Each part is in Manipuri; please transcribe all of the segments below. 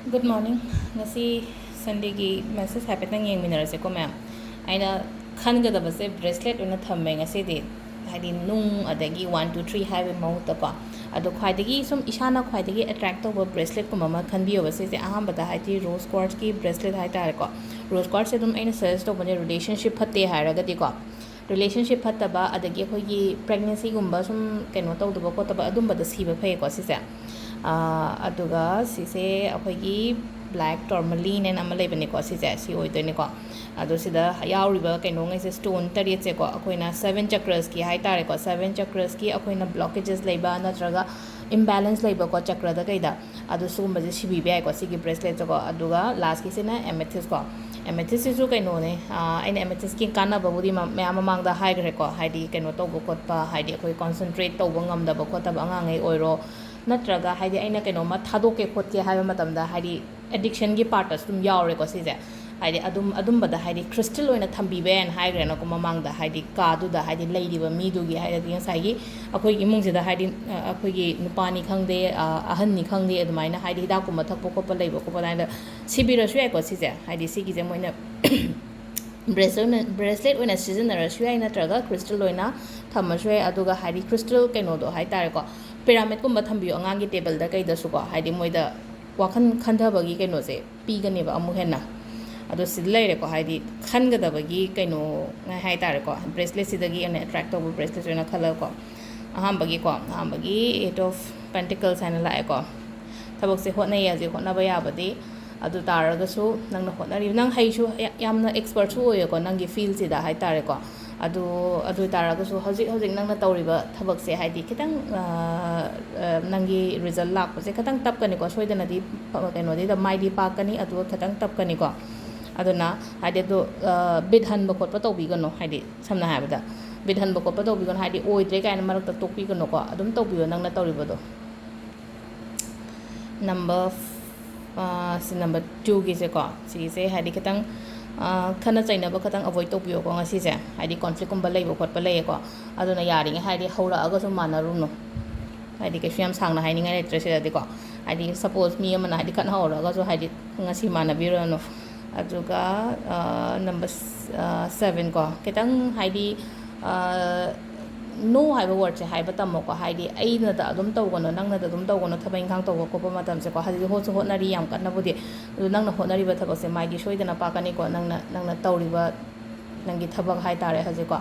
Good morning. Ngasi Sunday gi message hapetang yeng minarase ko ma'am. Aina khangadabase bracelet una thamme ngasi di hadi nung adagi 1 2 3 haibe mauta ko. Ado khwaidagi sum ishana khwaidagi attract to bracelet ko mama khanbiyo base se aham bata hadi rose quartz ki bracelet hai tar ko. Rose quartz se dum aina suggest to bane relationship phatte hairaga di ko. Relationship phattaba adagi khoi gi pregnancy gumba sum keno tawdaba ko taba adum bada siba phai ko sise. ꯑꯗꯨꯒ ꯁꯤꯁꯦ ꯑꯩꯈꯣꯏꯒꯤ ꯕ꯭ꯂꯦꯛ ꯇꯣꯔꯃꯂꯤꯟ ꯑꯅ ꯑꯃ ꯂꯩꯕꯅꯦꯀꯣ ꯁꯤꯁꯦ ꯁꯤ ꯑꯣꯏꯗꯣꯏꯅꯦꯀꯣ ꯑꯗꯣ ꯁꯤꯗ ꯌꯥꯎꯔꯤꯕ ꯀꯩꯅꯣꯉꯩꯁꯦ ꯁ꯭ꯇꯣꯟ ꯇꯔꯦꯠꯁꯦꯀꯣ ꯑꯩꯈꯣꯏꯅ 7 ꯆꯀ꯭ꯔꯁꯀꯤ ꯍꯥꯏꯇꯥꯔꯦꯀꯣ 7 ꯆꯀ꯭ꯔꯁꯀꯤ ꯑꯩꯈꯣꯏꯅ ꯕ꯭ꯂꯣꯀꯦꯖꯦꯁ ꯂꯩꯕ ꯅꯠꯇ꯭ꯔꯒ ꯏꯝꯕꯦꯂꯦꯟꯁ ꯂꯩꯕꯀꯣ ꯆꯀ꯭ꯔꯗ ꯀꯩꯗ ꯑꯗꯣ ꯁꯤꯒꯨꯝꯕꯁꯦ ꯁꯤꯕꯤꯕ ꯌꯥꯏꯀꯣ ꯁꯤꯒꯤ ꯕ꯭ꯔꯦꯁꯂꯦꯠꯁꯦꯀꯣ ꯑꯗꯨꯒ ꯂꯥꯁꯀꯤꯁꯤꯅ ꯑꯦꯃꯦꯊꯤꯁꯀꯣ ꯑꯦꯃꯦꯊꯤꯁꯁꯤꯁꯨ ꯀꯩꯅꯣꯅꯦ ꯑꯩꯅ ꯑꯦꯃꯦꯊꯤꯁꯀꯤ ꯀꯥꯟꯅꯕꯕꯨꯗꯤ ꯃꯌꯥꯝ ꯃꯃꯥꯡꯗ ꯍꯥꯏꯈ꯭ꯔꯦꯀꯣ ꯍꯥꯏꯗꯤ ꯀꯩꯅꯣ ꯇꯧꯕ ꯈꯣꯠꯄ ꯍꯥꯏꯗꯤ ꯑꯩꯈꯣꯏ ꯀꯣꯟꯁꯦꯟꯇ꯭ꯔꯦꯠ ꯇꯧꯕ ꯉꯝꯗꯕ ꯈꯣꯠꯇꯕ ꯑꯉꯥꯡꯉꯩ ꯑꯣꯏꯔꯣ ꯅꯠꯇ꯭ꯔꯒ ꯍꯥꯏꯗꯤ ꯑꯩꯅ ꯀꯩꯅꯣꯝꯃ ꯊꯥꯗꯣꯛꯀꯦ ꯈꯣꯠꯀꯦ ꯍꯥꯏꯕ ꯃꯇꯝꯗ ꯍꯥꯏꯗꯤ ꯑꯦꯗꯤꯛꯁꯟꯒꯤ ꯄꯥꯔꯠꯇꯁꯨ ꯑꯗꯨꯝ ꯌꯥꯎꯔꯦꯀꯣ ꯁꯤꯁꯦ ꯍꯥꯏꯗꯤ ꯑꯗꯨꯝꯕꯗ ꯍꯥꯏꯗꯤ ꯈ꯭ꯔꯤꯁꯇꯦꯜ ꯑꯣꯏꯅ ꯊꯝꯕꯤꯕ ꯌꯥꯏꯅ ꯍꯥꯏꯈ꯭ꯔꯦꯅꯀꯣ ꯃꯃꯥꯡꯗ ꯍꯥꯏꯗꯤ ꯀꯥꯗꯨꯗ ꯍꯥꯏꯗꯤ ꯂꯩꯔꯤꯕ ꯃꯤꯗꯨꯒꯤ ꯍꯥꯏꯗꯤ ꯉꯁꯥꯏꯒꯤ ꯑꯩꯈꯣꯏꯒꯤ ꯏꯃꯨꯡꯁꯤꯗ ꯍꯥꯏꯗꯤ ꯑꯩꯈꯣꯏꯒꯤ ꯅꯨꯄꯥꯅꯤ ꯈꯪꯗꯦ ꯑꯍꯟꯅꯤ ꯈꯪꯗꯦ ꯑꯗꯨꯃꯥꯏꯅ ꯍꯥꯏꯗꯤ ꯍꯤꯗꯥꯛꯀꯨꯝꯕ ꯊꯛꯄ ꯈꯣꯠꯄ ꯂꯩꯕ ꯈꯣꯠꯄ ꯑꯗꯨꯃꯥꯏꯅ ꯁꯤꯕꯤꯔꯁꯨ ꯌꯥꯏꯀꯣ ꯁꯤꯁꯦ ꯍꯥꯏꯗꯤ ꯁꯤꯒꯤꯁꯦ ꯃꯣꯏꯅ ꯕ꯭ꯔꯦꯁꯂꯦꯠ ꯑꯣꯏꯅ ꯁꯤꯖꯤꯟꯅꯔꯁꯨ ꯌꯥꯏ ꯅꯠꯇ꯭ꯔꯒ ꯈ꯭ꯔꯤꯁꯇꯦꯜ ꯑꯣꯏꯅ ꯊꯝꯃꯁꯨ ꯌꯥꯏ ꯑꯗꯨꯒ ꯍꯥꯏꯗꯤ ꯈ꯭ꯔꯤꯁꯇꯦꯜ ꯀꯩꯅꯣꯗꯣ ꯍꯥꯏꯇꯥꯔꯦꯀꯣ ꯄꯤꯔꯥꯃꯤꯠꯀꯨꯝꯕ ꯊꯝꯕꯤꯌꯣ ꯑꯉꯥꯡꯒꯤ ꯇꯦꯕꯜꯗ ꯀꯩꯗꯁꯨꯀꯣ ꯍꯥꯏꯗꯤ ꯃꯣꯏꯗ ꯋꯥꯈꯜ ꯈꯟꯊꯕꯒꯤ ꯀꯩꯅꯣꯁꯦ ꯄꯤꯒꯅꯦꯕ ꯑꯃꯨꯛ ꯍꯦꯟꯅ ꯑꯗꯣ ꯁꯤꯗ ꯂꯩꯔꯦꯀꯣ ꯍꯥꯏꯗꯤ ꯈꯟꯒꯗꯕꯒꯤ ꯀꯩꯅꯣ ꯍꯥꯏꯇꯥꯔꯦꯀꯣ ꯕ꯭ꯔꯦꯁꯂꯦꯠꯁꯤꯗꯒꯤ ꯑꯩꯅ ꯑꯦꯇ꯭ꯔꯦꯛ ꯇꯧꯕ ꯕ꯭ꯔꯦꯁꯂꯦꯠ ꯑꯣꯏꯅ ꯈꯜꯂꯒꯀꯣ ꯑꯍꯥꯟꯕꯒꯤ 8 of Pentacles ꯍꯥꯏꯅ ꯂꯥꯛꯑꯦꯀꯣ ꯊꯕꯛꯁꯦ ꯍꯣꯠꯅꯩ ꯍꯧꯖꯤꯛ ꯍꯣꯠꯅꯕ ꯌꯥꯕꯗꯤ ꯑꯗꯨ ꯇꯥꯔꯒꯁꯨ ꯅꯪꯅ ꯍꯣꯠꯅꯔꯤꯕ ꯅꯪ ꯍꯩꯁꯨ ꯌꯥꯝꯅ ꯑꯦꯛꯁꯄꯔꯠꯁꯨ ꯑꯣꯏꯌꯦꯀꯣ ꯅꯪꯒꯤ ꯐꯤꯜꯁꯤꯗ ꯍꯥꯏꯇꯥꯔꯦꯀꯣ ꯑꯗꯨ ꯇꯥꯔꯒꯁꯨ ꯍꯧꯖꯤꯛ ꯅꯪꯅ ꯇꯧꯔꯤꯕ ꯊꯕꯛꯁꯦ ꯍꯥꯏꯗꯤ ꯈꯤꯇꯪ ꯅꯪꯒꯤ ꯔꯤꯖꯜ ꯂꯥꯛꯄꯁꯦ ꯈꯤꯇꯪ ꯇꯞꯀꯅꯤꯀꯣ ꯁꯣꯏꯗꯅꯗꯤ ꯀꯩꯅꯣꯗꯩꯗ ꯃꯥꯏꯗꯤ ꯄꯥꯛꯀꯅꯤ ꯑꯗꯨꯒ ꯈꯤꯇꯪ ꯇꯞꯀꯅꯤꯀꯣ ꯑꯗꯨꯅ ꯍꯥꯏꯗꯤ ꯑꯗꯨ ꯕꯤꯠ ꯍꯟꯕ ꯈꯣꯠꯄ ꯇꯧꯕꯤꯒꯅꯣ ꯍꯥꯏꯗꯤ ꯁꯝꯅ ꯍꯥꯏꯔꯕꯗ ꯕꯤꯠ ꯍꯟꯕ ꯈꯣꯠꯄ ꯇꯧꯕꯤꯒꯅꯣ ꯍꯥꯏꯗꯤ ꯑꯣꯏꯗ꯭ꯔꯦ ꯀꯥꯏꯅ ꯃꯔꯛꯇ ꯇꯣꯛꯄꯤꯒꯅꯣꯀꯣ ꯑꯗꯨꯝ ꯇꯧꯕꯤꯌꯣ ꯅꯪꯅ ꯇꯧꯔꯤꯕꯗꯣ ꯅꯝꯕꯔ 2ꯒꯤꯁꯦꯀꯣ ꯁꯤꯒꯤꯁꯦ ꯍꯥꯏꯗꯤ ꯈꯤꯇꯪ ꯈꯟꯅ ꯆꯩꯅꯕ ꯈꯤꯇꯪ ꯑꯦꯕꯣꯏꯗ ꯇꯧꯕꯤꯌꯣꯀꯣ ꯉꯁꯤꯁꯦ ꯍꯥꯏꯗꯤ ꯀꯣꯟꯐ꯭ꯂꯤꯛꯀꯨꯝꯕ ꯂꯩꯕ ꯈꯣꯠꯄ ꯂꯩꯌꯦꯀꯣ ꯑꯗꯨꯅ ꯌꯥꯔꯤꯉꯩ ꯍꯥꯏꯗꯤ ꯍꯧꯔꯛꯑꯒꯁꯨ ꯃꯥꯟꯅꯔꯨꯅꯨ ꯍꯥꯏꯗꯤ ꯀꯩꯁꯨ ꯌꯥꯝ ꯁꯥꯡꯅ ꯍꯥꯏꯅꯤꯡꯉꯥꯏ ꯂꯩꯇ꯭ꯔꯦ ꯁꯤꯗꯗꯤꯀꯣ ꯍꯥꯏꯗꯤ ꯁꯄꯣꯁ ꯃꯤ ꯑꯃꯅ ꯍꯥꯏꯗꯤ ꯈꯠꯅꯍꯧꯔꯒꯁꯨ ꯍꯥꯏꯗꯤ ꯉꯁꯤ ꯃꯥꯟꯅꯕꯤꯔꯨꯔꯅꯨ ꯑꯗꯨꯒ ꯅꯝꯕꯔ 7 ꯀꯣ ꯈꯤꯇꯪ ꯍꯥꯏꯗꯤ ꯅꯣ ꯍꯥꯏꯕ ꯋꯥꯔꯗꯁꯦ ꯍꯥꯏꯕ ꯇꯝꯃꯣꯀꯣ ꯍꯥꯏꯗꯤ ꯑꯩꯅꯗ ꯑꯗꯨꯝ ꯇꯧꯒꯅꯣ ꯅꯪꯅꯗ ꯑꯗꯨꯝ ꯇꯧꯒꯅꯣ ꯊꯕꯛ ꯏꯪꯈꯥꯡ ꯇꯧꯕ ꯈꯣꯠꯄ ꯃꯇꯝꯁꯦꯀꯣ ꯍꯧꯖꯤꯛ ꯍꯣꯠꯁꯨ ꯍꯣꯠꯅꯔꯤ ꯌꯥꯝ ꯀꯟꯅꯕꯨꯗꯤ ꯑꯗꯨ ꯅꯪꯅ ꯍꯣꯠꯅꯔꯤꯕ ꯊꯕꯛꯁꯦ ꯃꯥꯏꯗꯤ ꯁꯣꯏꯗꯅ ꯄꯥꯛꯀꯅꯤꯀꯣ ꯅꯪꯅ ꯇꯧꯔꯤꯕ ꯅꯪꯒꯤ ꯊꯕꯛ ꯍꯥꯏꯇꯥꯔꯦ ꯍꯧꯖꯤꯛꯀꯣ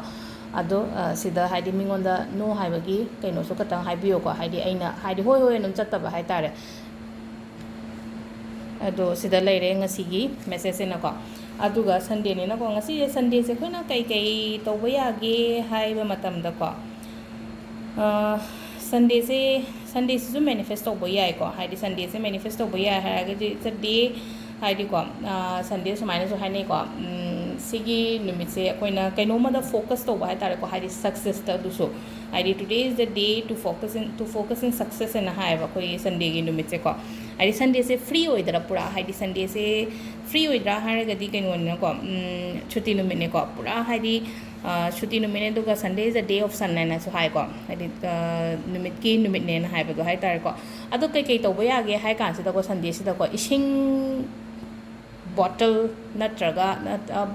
ꯑꯗꯣ ꯁꯤꯗ ꯍꯥꯏꯗꯤ ꯃꯤꯉꯣꯟꯗ ꯅꯣ ꯍꯥꯏꯕꯒꯤ ꯀꯩꯅꯣꯁꯨ ꯈꯤꯇꯪ ꯍꯥꯏꯕꯤꯌꯣꯀꯣ ꯍꯥꯏꯗꯤ ꯑꯩꯅ ꯍꯥꯏꯗꯤ ꯍꯣꯏ ꯑꯗꯨꯝ ꯆꯠꯇꯕ ꯍꯥꯏꯇꯥꯔꯦ ꯑꯗꯣ ꯁꯤꯗ ꯂꯩꯔꯦ ꯉꯁꯤꯒꯤ ꯃꯦꯁꯦꯖꯁꯤꯅꯀꯣ ꯑꯗꯨꯒ ꯁꯟꯗꯦꯅꯤꯅꯀꯣ ꯉꯁꯤꯁꯦ ꯁꯟꯗꯦꯁꯦ ꯑꯩꯈꯣꯏꯅ ꯀꯩ ꯇꯧꯕ ꯌꯥꯒꯦ ꯍꯥꯏꯕ ꯃꯇꯝꯗꯀꯣ ꯁꯟꯗꯦꯁꯤꯁꯨ ꯃꯦꯅꯤꯐꯦꯁ ꯇꯧꯕ ꯌꯥꯏꯀꯣ ꯍꯥꯏꯗꯤ ꯁꯟꯗꯦꯁꯦ ꯃꯦꯅꯤꯐꯦꯁ ꯇꯧꯕ ꯌꯥꯏ ꯍꯥꯏꯔꯒꯗꯤ ꯗꯦ ꯍꯥꯏꯗꯤꯀꯣ ꯁꯟꯗꯦ ꯁꯨꯃꯥꯏꯅꯁꯨ ꯍꯥꯏꯅꯩꯀꯣ ꯁꯤꯒꯤ ꯅꯨꯃꯤꯠꯁꯦ ꯑꯩꯈꯣꯏꯅ ꯀꯩꯅꯣꯝꯃꯗ ꯐꯣꯀꯁ ꯇꯧꯕ ꯍꯥꯏꯇꯥꯔꯦꯀꯣ ꯍꯥꯏꯗꯤ ꯁꯛꯁꯦꯁꯇ ꯑꯗꯨꯁꯨ ꯍꯥꯏꯗꯤ ꯇꯨꯗꯦ ꯏꯁ ꯗ ꯗꯦ ꯇꯨ ꯐꯣꯀꯁ ꯏꯟ ꯁꯛꯁꯦꯁ ꯍꯥꯏꯅ ꯍꯥꯏꯌꯦꯕ ꯑꯩꯈꯣꯏꯒꯤ ꯁꯟꯗꯦꯒꯤ ꯅꯨꯃꯤꯠꯁꯦꯀꯣ ꯍꯥꯏꯗꯤ ꯁꯟꯗꯦꯁꯦ ꯐ꯭ꯔꯤ ꯑꯣꯏꯗ꯭ꯔꯥ ꯄꯨꯔꯥ ꯍꯥꯏꯗꯤ ꯁꯟꯗꯦꯁꯦ ꯐ꯭ꯔꯤ ꯑꯣꯏꯗ꯭ꯔꯥ ꯍꯥꯏꯔꯒꯗꯤ ꯀꯩꯅꯣꯅꯤꯅꯀꯣ ꯁꯨꯇꯤ ꯅꯨꯃꯤꯠꯅꯦꯀꯣ ꯄꯨꯔꯥ ꯍꯥꯏꯗꯤ ꯁꯨꯇꯤ ꯅꯨꯃꯤꯠꯅꯦ ꯑꯗꯨꯒ ꯁꯟꯗꯦ ꯏꯁ ꯗ ꯗꯦ ꯑꯣꯐ ꯁꯟ ꯍꯥꯏꯅꯁꯨ ꯍꯥꯏꯀꯣ ꯍꯥꯏꯗꯤ ꯅꯨꯃꯤꯠꯅꯦꯅ ꯍꯥꯏꯕꯗꯣ ꯍꯥꯏꯇꯥꯔꯦꯀꯣ ꯑꯗꯣ ꯀꯩꯀꯩ ꯇꯧꯕ ꯌꯥꯒꯦ ꯍꯥꯏ ꯀꯥꯟꯁꯤꯗꯀꯣ ꯁꯟꯗꯦꯁꯤꯗꯀꯣ ꯏꯁꯤꯡ ꯕꯣꯇꯜ ꯅꯠꯇ꯭ꯔꯒ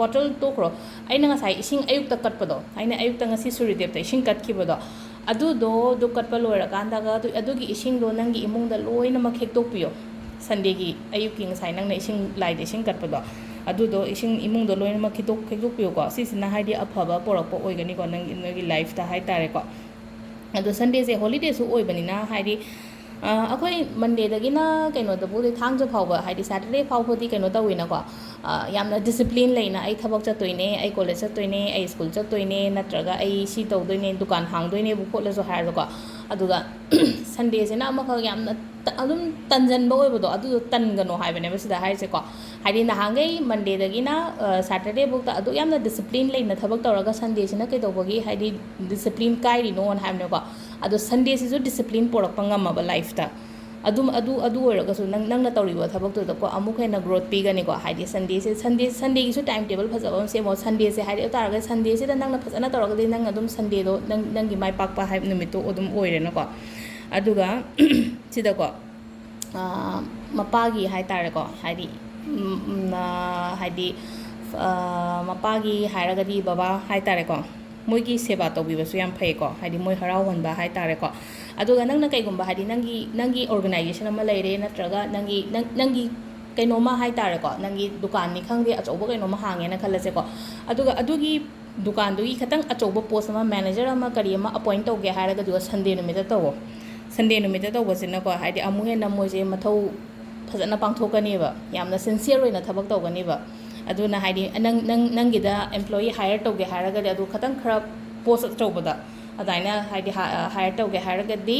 ꯕꯣꯇꯜ ꯇꯣꯛꯈ꯭ꯔꯣ ꯑꯩꯅ ꯉꯁꯥꯏ ꯏꯁꯤꯡ ꯑꯌꯨꯛꯇ ꯀꯠꯄꯗꯣ ꯑꯩꯅ ꯑꯌꯨꯛꯇ ꯉꯁꯤ ꯁꯨꯔꯤꯗꯦꯞꯇ ꯏꯁꯤꯡ ꯀꯠꯈꯤꯕꯗꯣ ꯑꯗꯨ ꯀꯠꯄ ꯂꯣꯏꯔꯀꯥꯟꯗꯒ ꯑꯗꯨꯒꯤ ꯏꯁꯤꯡꯗꯣ ꯅꯪꯒꯤ ꯏꯃꯨꯡꯗ ꯂꯣꯏꯅꯃꯛ ꯍꯦꯛꯇꯣꯛꯄꯤꯌꯣ ꯁꯟꯗꯦꯒꯤ ꯑꯌꯨꯛꯀꯤ ꯉꯁꯥꯏ ꯅꯪꯅ ꯂꯥꯏꯗ ꯏꯁꯤꯡ ꯀꯠꯄꯗꯣ ꯑꯗꯨꯗꯣ ꯏꯁꯤꯡ ꯏꯃꯨꯡꯗ ꯂꯣꯏꯅꯃꯛ ꯍꯦꯛꯇꯣꯛꯄꯤꯌꯣꯀꯣ ꯁꯤꯁꯤꯅ ꯍꯥꯏꯗꯤ ꯑꯐꯕ ꯄꯣꯔꯛꯄ ꯑꯣꯏꯒꯅꯤꯀꯣ ꯅꯪꯒꯤ ꯂꯥꯏꯐꯇ ꯍꯥꯏꯇꯥꯔꯦꯀꯣ ꯑꯗꯣ ꯁꯟꯗꯦꯁꯦ ꯍꯣꯂꯤꯗꯦꯁꯨ ꯑꯣꯏꯕꯅꯤꯅ ꯍꯥꯏꯗꯤ ꯑꯩꯈꯣꯏ ꯃꯟꯗꯦꯗꯒꯤꯅ ꯀꯩꯅꯣꯗꯕꯨꯗꯤ ꯊꯥꯡꯖ ꯐꯥꯎꯕ ꯍꯥꯏꯗꯤ ꯁꯦꯇꯔꯗे ꯐꯥꯎꯕꯗꯤ ꯀꯩꯅꯣ ꯇꯧꯋꯤꯅꯀோ ꯌꯥꯝꯅ ꯗꯤꯁꯤꯄ꯭ꯂꯤꯟ ꯂꯩꯅ ꯑꯩ ꯊꯕꯛ ꯆꯠꯇꯣꯏꯅꯦ ꯑꯩ ꯀꯣꯂꯦꯖ ꯆꯠꯇꯣꯏꯅꯦ ꯑꯩ ꯁ꯭ꯀꯨꯜ ꯆꯠꯇꯣꯏꯅꯦ ꯅꯠꯇ꯭ꯔꯒ ꯑꯩ ꯁꯤ ꯇꯧꯗꯣꯏꯅꯦ ꯗꯨꯀꯥꯟ ꯍꯥꯡꯗꯣꯏꯅꯦꯕꯨ ꯈꯣꯠꯂꯁꯨ ꯍꯥꯏꯔꯁꯨꯀꯣ ꯑꯗꯨꯒ ꯁꯟꯗꯦꯁꯤꯅ ꯑꯃꯈꯛ ꯌꯥꯝꯅ ꯑꯗꯨꯝ ꯇꯟꯖꯟꯕ ꯑꯣꯏꯕꯗꯣ ꯑꯗꯨꯗꯣ ꯇꯟꯒꯅꯣ ꯍꯥꯏꯕꯅꯦꯕ ꯁꯤꯗ ꯍꯥꯏꯔꯤꯁꯦꯀꯣ ꯍꯥꯏꯗꯤ ꯅꯍꯥꯟꯈꯩ ꯃꯟꯗꯦꯗꯒꯤꯅ ꯁꯦꯇꯔꯗꯦꯐꯥꯎꯗ ꯑꯗꯨ ꯌꯥꯝꯅ ꯗꯤꯁꯤꯄ꯭ꯂꯤꯟ ꯂꯩꯅ ꯊꯕꯛ ꯇꯧꯔꯒ ꯁꯟꯗꯦꯁꯤꯅ ꯀꯩꯗꯧꯕꯒꯤ ꯍꯥꯏꯗꯤ ꯗꯤꯁꯤꯄ꯭ꯂꯤन ꯀꯥꯏꯔꯤꯅꯣꯅ ꯍꯥꯏꯕꯅꯦꯀꯣ ꯑꯗꯣ ꯁꯟꯗꯦꯁꯤꯁꯨ ꯗꯤꯁꯤꯄ꯭ꯂꯤꯟ ꯄꯣꯔꯛꯄ ꯉꯝꯃꯕ ꯂꯥꯏꯐꯇ ꯑꯗꯨ ꯑꯣꯏꯔꯒꯁꯨ ꯅꯪꯅ ꯇꯧꯔꯤꯕ ꯊꯕꯛꯇꯨꯗꯀꯣ ꯑꯃꯨꯛ ꯍꯦꯟꯅ ꯒ꯭ꯔꯣꯠ ꯄꯤꯒꯅꯤꯀꯣ ꯍꯥꯏꯗꯤ ꯁꯟꯗꯦꯒꯤꯁꯨ ꯇꯥꯏꯝ ꯇꯦꯕꯜ ꯐꯖꯕ ꯑꯃ ꯁꯦꯝꯃꯣ ꯁꯟꯗꯦꯁꯦ ꯍꯥꯏꯗꯤ ꯑꯗꯨ ꯇꯥꯔꯒꯗꯤ ꯁꯟꯗꯦꯁꯤꯗ ꯅꯪꯅ ꯐꯖꯅ ꯇꯧꯔꯒꯗꯤ ꯅꯪ ꯑꯗꯨꯝ ꯁꯟꯗꯦꯗꯣ ꯅꯪꯒꯤ ꯃꯥꯏ ꯄꯥꯛꯄ ꯍꯥꯏꯕ ꯅꯨꯃꯤꯠꯇꯣ ꯑꯗꯨꯝ ꯑꯣꯏꯔꯦꯅꯀꯣ ꯑꯗꯨꯒ ꯁꯤꯗꯀꯣ ꯃꯄꯥꯒꯤ ꯍꯥꯏꯇꯥꯔꯦꯀꯣ ꯍꯥꯏꯗꯤ ꯍꯥꯏꯗꯤ ꯃꯄꯥꯒꯤ ꯍꯥꯏꯔꯒꯗꯤ ꯕꯕꯥ ꯍꯥꯏꯇꯥꯔꯦꯀꯣ ꯃꯣꯏꯒꯤ ꯁꯦꯕꯥ ꯇꯧꯕꯤꯕꯁꯨ ꯌꯥꯝ ꯐꯩꯀꯣ ꯍꯥꯏꯗꯤ ꯃꯣꯏ ꯍꯔꯥꯎꯍꯟꯕ ꯍꯥꯏꯇꯥꯔꯦꯀꯣ ꯑꯗꯨꯒ ꯅꯪꯅ ꯀꯩꯒꯨꯝꯕ ꯍꯥꯏꯗꯤ ꯅꯪꯒꯤ ꯑꯣꯔꯒꯅꯥꯏꯖꯦꯁꯟ ꯑꯃ ꯂꯩꯔꯦ ꯅꯠꯇ꯭ꯔꯒ ꯅꯪꯒꯤ ꯀꯩꯅꯣꯝꯃ ꯍꯥꯏꯇꯥꯔꯦꯀꯣ ꯅꯪꯒꯤ ꯗꯨꯀꯥꯟꯅꯤ ꯈꯪꯗꯦ ꯑꯆꯧꯕ ꯀꯩꯅꯣꯝꯃ ꯍꯥꯡꯉꯦꯅ ꯈꯜꯂꯁꯦꯀꯣ ꯑꯗꯨꯒ ꯑꯗꯨꯒꯤ ꯗꯨꯀꯥꯟꯗꯨꯒꯤ ꯈꯤꯇꯪ ꯑꯆꯧꯕ ꯄꯣꯁ ꯑꯃ ꯃꯦꯅꯦꯖꯔ ꯑꯃ ꯀꯔꯤ ꯑꯃ ꯑꯄꯣꯏꯟ ꯇꯧꯒꯦ ꯍꯥꯏꯔꯒꯗꯤ ꯁꯟꯗꯦ ꯅꯨꯃꯤꯠꯇ ꯇꯧꯋꯣ ꯁꯟꯗꯦ ꯅꯨꯃꯤꯠꯇ ꯇꯧꯕꯁꯤꯅꯀꯣ ꯍꯥꯏꯗꯤ ꯑꯃꯨꯛ ꯍꯦꯟꯅ ꯃꯣꯏꯁꯦ ꯃꯊꯧ ꯐꯖꯅ ꯄꯥꯡꯊꯣꯛꯀꯅꯦꯕ ꯌꯥꯝꯅ ꯁꯤꯟꯁꯤꯌꯔ ꯑꯣꯏꯅ ꯊꯕꯛ ꯇꯧꯒꯅꯦꯕ ꯑꯗꯨꯅ ꯍꯥꯏꯗꯤ ꯅꯪꯒꯤꯗ ꯑꯦꯝꯄ꯭ꯂꯣꯌꯤ ꯍꯥꯏꯌꯔ ꯇꯧꯒꯦ ꯍꯥꯏꯔꯒꯗꯤ ꯑꯗꯨ ꯈꯔ ꯄꯣꯁ ꯑꯆꯧꯕꯗ ꯑꯗꯨꯃꯥꯏꯅ ꯍꯥꯏꯗꯤ ꯍꯥꯏꯌꯔ ꯇꯧꯒꯦ ꯍꯥꯏꯔꯒꯗꯤ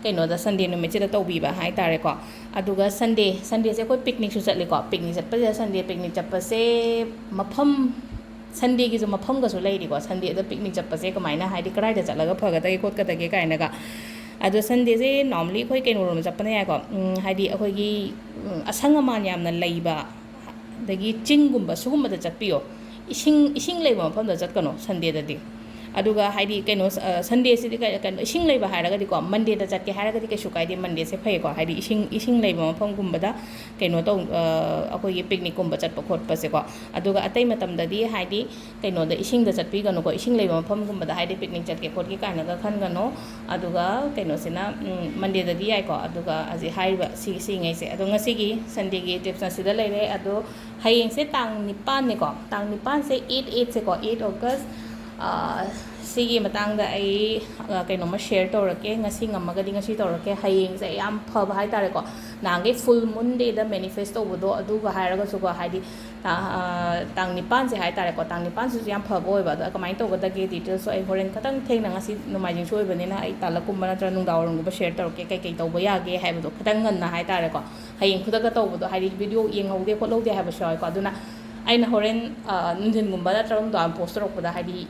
ꯀꯩꯅꯣꯗ ꯁꯟꯗे ꯅꯨꯃꯤꯠꯁꯤꯗ ꯇꯧꯕꯤꯕ ꯍꯥꯏꯇꯥꯔꯦꯀꯣ ꯑꯗꯨꯒ ꯁꯟꯗꯦꯁꯦ ꯑꯩꯈꯣꯏ ꯄꯤꯛꯅꯤꯛꯁꯨ ꯆꯠꯂꯤꯀꯣ ꯄꯤꯛꯅꯤꯛ ꯆꯠꯄꯁꯤꯗ ꯁꯟꯗꯦ ꯄꯤꯛꯅꯤꯛ ꯆꯠꯄꯁꯦ ꯃꯐꯝ ꯁꯟꯗꯦꯒꯤꯁꯨ ꯃꯐꯝꯒꯁꯨ ꯂꯩꯔꯤꯀꯣ ꯁꯟꯗꯦꯗ ꯄꯤꯛꯅꯤꯛ ꯆꯠꯄꯁꯦ ꯀꯃꯥꯏꯅ ꯍꯥꯏꯗꯤ ꯀꯗꯥꯏꯗ ꯆꯠꯂꯒ ꯐꯒꯗꯒꯦ ꯈꯣꯠꯀꯗꯒꯦ ꯀꯥꯏꯅꯒ ꯑꯗꯣ ꯁꯟꯗꯦꯁꯦ ꯅꯣꯔꯃꯦꯂꯤ ꯑꯩꯈꯣꯏ ꯀꯩꯅꯣꯔꯣꯝꯗ ꯆꯠꯄꯅ ꯌꯥꯏꯀꯣ ꯍꯥꯏꯗꯤ ꯑꯩꯈꯣꯏꯒꯤ ꯑꯁꯪ ꯑꯃꯥꯟ ꯌꯥꯝꯅ ꯂꯩꯕ ꯑꯗꯒꯤ ꯆꯤꯡꯒꯨꯝꯕ ꯁꯤꯒꯨꯝꯕꯗ ꯆꯠꯄꯤꯌꯣ ꯏꯁꯤꯡ ꯂꯩꯕ ꯃꯐꯝꯗ ꯆꯠꯀꯅꯣ ꯁꯟꯗꯦꯗꯗꯤ ꯑꯗꯨꯒ ꯍꯥꯏꯗꯤ ꯀꯩꯅꯣ ꯁꯟꯗꯦꯁꯤꯗꯤ ꯀꯩꯅꯣ ꯏꯁꯤꯡ ꯂꯩꯕ ꯍꯥꯏꯔꯒꯗꯤꯀꯣ ꯃꯟꯗꯦꯗ ꯆꯠꯀꯦ ꯍꯥꯏꯔꯒꯗꯤ ꯀꯩꯁꯨ ꯀꯥꯏꯗꯦ ꯃꯟꯗꯦꯁꯦ ꯐꯩꯀꯣ ꯍꯥꯏꯗꯤ ꯏꯁꯤꯡ ꯂꯩꯕ ꯃꯐꯝꯒꯨꯝꯕꯗ ꯀꯩꯅꯣ ꯑꯩꯈꯣꯏꯒꯤ ꯄꯤꯛꯅꯤꯛꯀꯨꯝꯕ ꯆꯠꯄ ꯈꯣꯠꯄꯁꯦꯀꯣ ꯑꯗꯨꯒ ꯑꯇꯩ ꯃꯇꯝꯗꯗꯤ ꯍꯥꯏꯗꯤ ꯀꯩꯅꯣꯗ ꯏꯁꯤꯡꯗ ꯆꯠꯄꯤꯒꯅꯨꯀꯣ ꯏꯁꯤꯡ ꯂꯩꯕ ꯃꯐꯝꯒꯨꯝꯕꯗ ꯍꯥꯏꯗꯤ ꯄꯤꯛꯅꯤꯛ ꯆꯠꯀꯦ ꯈꯣꯠꯀꯦ ꯀꯥꯏꯅꯒ ꯈꯟꯒꯅꯣ ꯑꯗꯨꯒ ꯀꯩꯅꯣꯁꯤꯅ ꯃꯟꯗꯦꯗꯗꯤ ꯌꯥꯏꯀꯣ ꯑꯗꯨꯒ ꯍꯧꯖꯤꯛ ꯍꯥꯏꯔꯤꯕ ꯁꯤꯉꯩꯁꯦ ꯑꯗꯣ ꯉꯁꯤꯒꯤ ꯁꯟꯗꯦꯒꯤ ꯇꯤꯞꯁ ꯑꯁꯤꯗ ꯂꯩꯔꯦ ꯑꯗꯣ ꯍꯌꯦꯡꯁꯦ ꯇꯥꯡ 9ꯅꯦꯀꯣ ꯇꯥꯡ 9ꯁꯦ 8/8ꯁꯦꯀꯣ 8 ꯑꯣꯒꯁ ꯁꯤꯒꯤ ꯃꯇꯥꯡꯗ ꯑꯩ ꯀꯩꯅꯣꯝꯃ ꯁꯦꯌꯔ ꯇꯧꯔꯛꯀꯦ ꯉꯁꯤ ꯉꯝꯃꯒꯗꯤ ꯉꯁꯤ ꯇꯧꯔꯛꯀꯦ ꯍꯌꯦꯡꯁꯦ ꯌꯥꯝ ꯐꯕ ꯍꯥꯏꯇꯥꯔꯦꯀꯣ ꯅꯍꯥꯟꯒꯩ ꯐꯨꯜ ꯃꯨꯟ ꯗꯦꯗ ꯃꯦꯅꯤꯐꯦꯁ ꯇꯧꯕꯗꯣ ꯑꯗꯨꯒ ꯍꯥꯏꯔꯒꯁꯨꯀꯣ ꯍꯥꯏꯗꯤ ꯇꯥꯡ 9ꯁꯦ ꯍꯥꯏꯇꯥꯔꯦꯀꯣ ꯇꯥꯡ 9ꯁꯤꯁꯨ ꯌꯥꯝ ꯐꯕ ꯑꯣꯏꯕ ꯑꯗꯣ ꯀꯃꯥꯏꯅ ꯇꯧꯒꯗꯒꯦ ꯗꯤꯇꯦꯜꯁꯁꯨ ꯑꯩ ꯍꯣꯔꯦꯟ ꯈꯤꯇꯪ ꯊꯦꯡꯅ ꯉꯁꯤ ꯅꯣꯡꯃꯥꯏꯖꯤꯡꯁꯨ ꯑꯣꯏꯕꯅꯤꯅ ꯑꯩ ꯇꯥꯂꯛꯀꯨꯝꯕ ꯅꯠꯇ꯭ꯔꯒ ꯅꯨꯡꯗꯥꯡꯋꯥꯏꯔꯝꯒꯨꯝꯕ ꯁꯦꯌꯔ ꯇꯧꯔꯛꯀꯦ ꯀꯩꯀꯩ ꯇꯧꯕ ꯌꯥꯒꯦ ꯍꯥꯏꯕꯗꯣ ꯈꯤꯇꯪ ꯉꯟꯅ ꯍꯥꯏꯇꯥꯔꯦꯀꯣ ꯍꯌꯦꯡ ꯈꯨꯗꯛꯇ ꯇꯧꯕꯗꯣ ꯍꯥꯏꯗꯤ ꯚꯤꯗꯤꯑꯣ ꯌꯦꯡꯍꯧꯗꯦ ꯈꯣꯠꯍꯧꯗꯦ ꯍꯥꯏꯕꯁꯨ ꯌꯥꯎꯋꯦꯀꯣ ꯑꯗꯨꯅ ꯑꯩꯅ ꯍꯣꯔꯦꯟ ꯅꯨꯡꯊꯤꯟꯒꯨꯝꯕ ꯅꯠꯇ꯭ꯔꯒ ꯅꯨꯡꯗꯥꯡ ꯄꯣꯁ ꯇꯧꯔꯛꯄꯗ ꯍꯥꯏꯗꯤ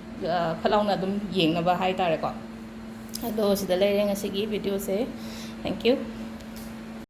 ꯐꯠ ꯂꯥꯎꯅ ꯑꯗꯨꯝ ꯌꯦꯡꯅꯕ ꯍꯥꯏꯇꯥꯔꯦꯀꯣ ꯑꯗꯣ ꯁꯤꯗ ꯂꯩꯔꯦ ꯉꯁꯤꯒꯤ ꯚꯤꯗꯤꯑꯣꯁꯦ ꯊꯦꯡꯛ ꯌꯨ